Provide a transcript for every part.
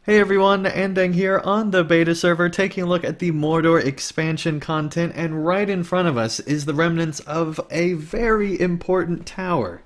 Hey everyone, Andang here on the beta server taking a look at the Mordor expansion content, and right in front of us is the remnants of a very important tower.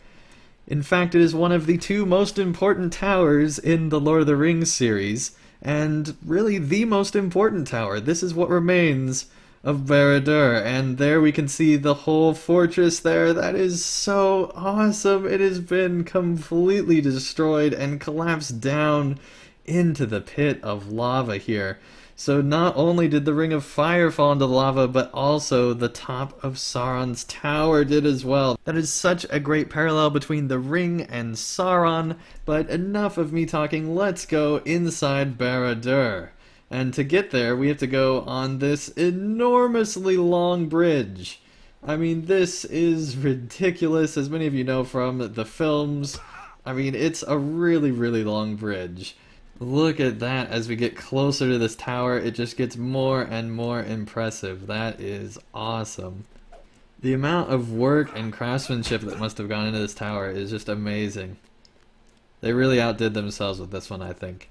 In fact, it is one of the two most important towers in the Lord of the Rings series, and really the most important tower. This is what remains of Barad-dûr, and there we can see the whole fortress there. That is so awesome. It has been completely destroyed and collapsed down into the pit of lava here. So not only did the Ring of Fire fall into lava, but also the top of Sauron's tower did as well. That is such a great parallel between the ring and Sauron, but enough of me talking, let's go inside Barad-dûr. And to get there, we have to go on this enormously long bridge. I mean, this is ridiculous, as many of you know from the films. I mean, it's a really, really long bridge. Look at that. As we get closer to this tower, it just gets more and more impressive. That is awesome. The amount of work and craftsmanship that must have gone into this tower is just amazing. They really outdid themselves with this one, I think.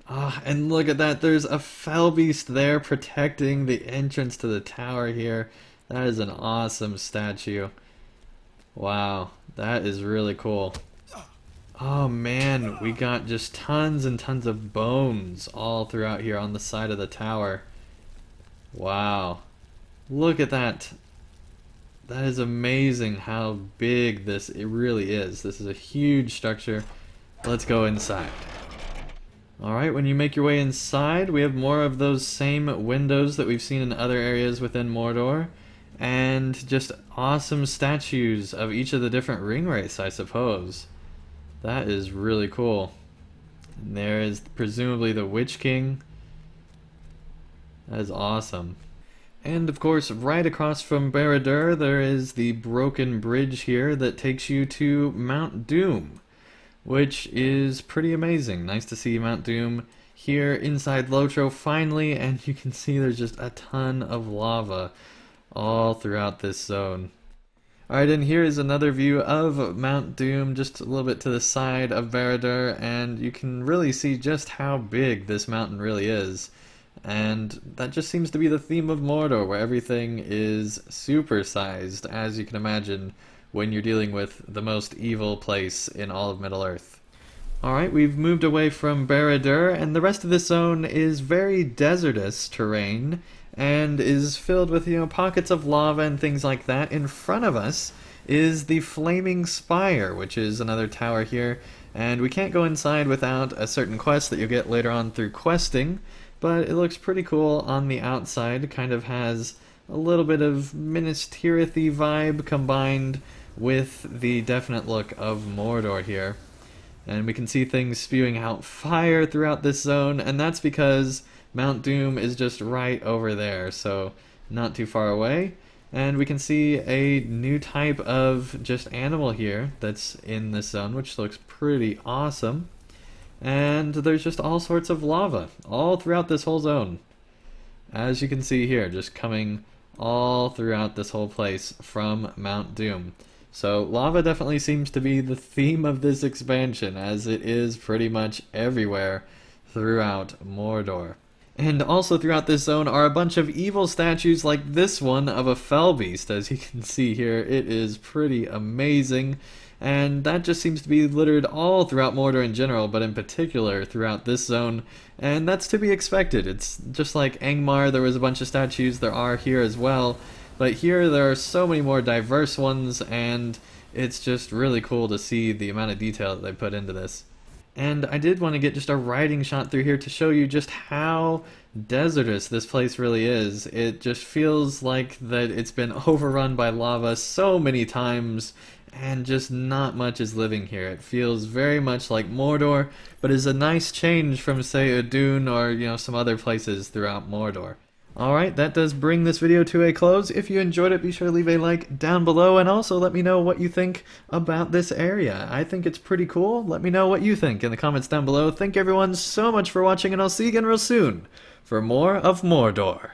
Ah, and look at that. There's a fell beast there protecting the entrance to the tower here. That is an awesome statue. Wow, that is really cool. Oh man, we got just tons and tons of bones all throughout here on the side of the tower. Wow. Look at that. That is amazing how big it really is. This is a huge structure. Let's go inside. Alright, when you make your way inside, we have more of those same windows that we've seen in other areas within Mordor. And just awesome statues of each of the different ring wraiths, I suppose. That is really cool. And there is presumably the Witch King. That is awesome. And of course, right across from Barad-dûr, there is the broken bridge here that takes you to Mount Doom, which is pretty amazing. Nice to see Mount Doom here inside LOTRO finally, and you can see there's just a ton of lava all throughout this zone. Alright, and here is another view of Mount Doom, just a little bit to the side of Barad-dûr, and you can really see just how big this mountain really is. And that just seems to be the theme of Mordor, where everything is supersized, as you can imagine, when you're dealing with the most evil place in all of Middle-earth. Alright, we've moved away from Barad-dûr, and the rest of this zone is very desertous terrain, and is filled with, pockets of lava and things like that. In front of us is the Flaming Spire, which is another tower here, and we can't go inside without a certain quest that you'll get later on through questing, but it looks pretty cool on the outside. It kind of has a little bit of Minas Tirith-y vibe combined with the definite look of Mordor here. And we can see things spewing out fire throughout this zone, and that's because Mount Doom is just right over there, so not too far away. And we can see a new type of just animal here that's in this zone, which looks pretty awesome. And there's just all sorts of lava all throughout this whole zone. As you can see here, just coming all throughout this whole place from Mount Doom. So lava definitely seems to be the theme of this expansion, as it is pretty much everywhere throughout Mordor. And also throughout this zone are a bunch of evil statues like this one of a fell beast. As you can see here, it is pretty amazing. And that just seems to be littered all throughout Mordor in general, but in particular throughout this zone. And that's to be expected. It's just like Angmar, there was a bunch of statues, there are here as well. But here there are so many more diverse ones, and it's just really cool to see the amount of detail that they put into this. And I did want to get just a riding shot through here to show you just how desertous this place really is. It just feels like that it's been overrun by lava so many times, and just not much is living here. It feels very much like Mordor, but is a nice change from, say, Udun or, some other places throughout Mordor. Alright, that does bring this video to a close. If you enjoyed it, be sure to leave a like down below, and also let me know what you think about this area. I think it's pretty cool. Let me know what you think in the comments down below. Thank everyone so much for watching, and I'll see you again real soon for more of Mordor.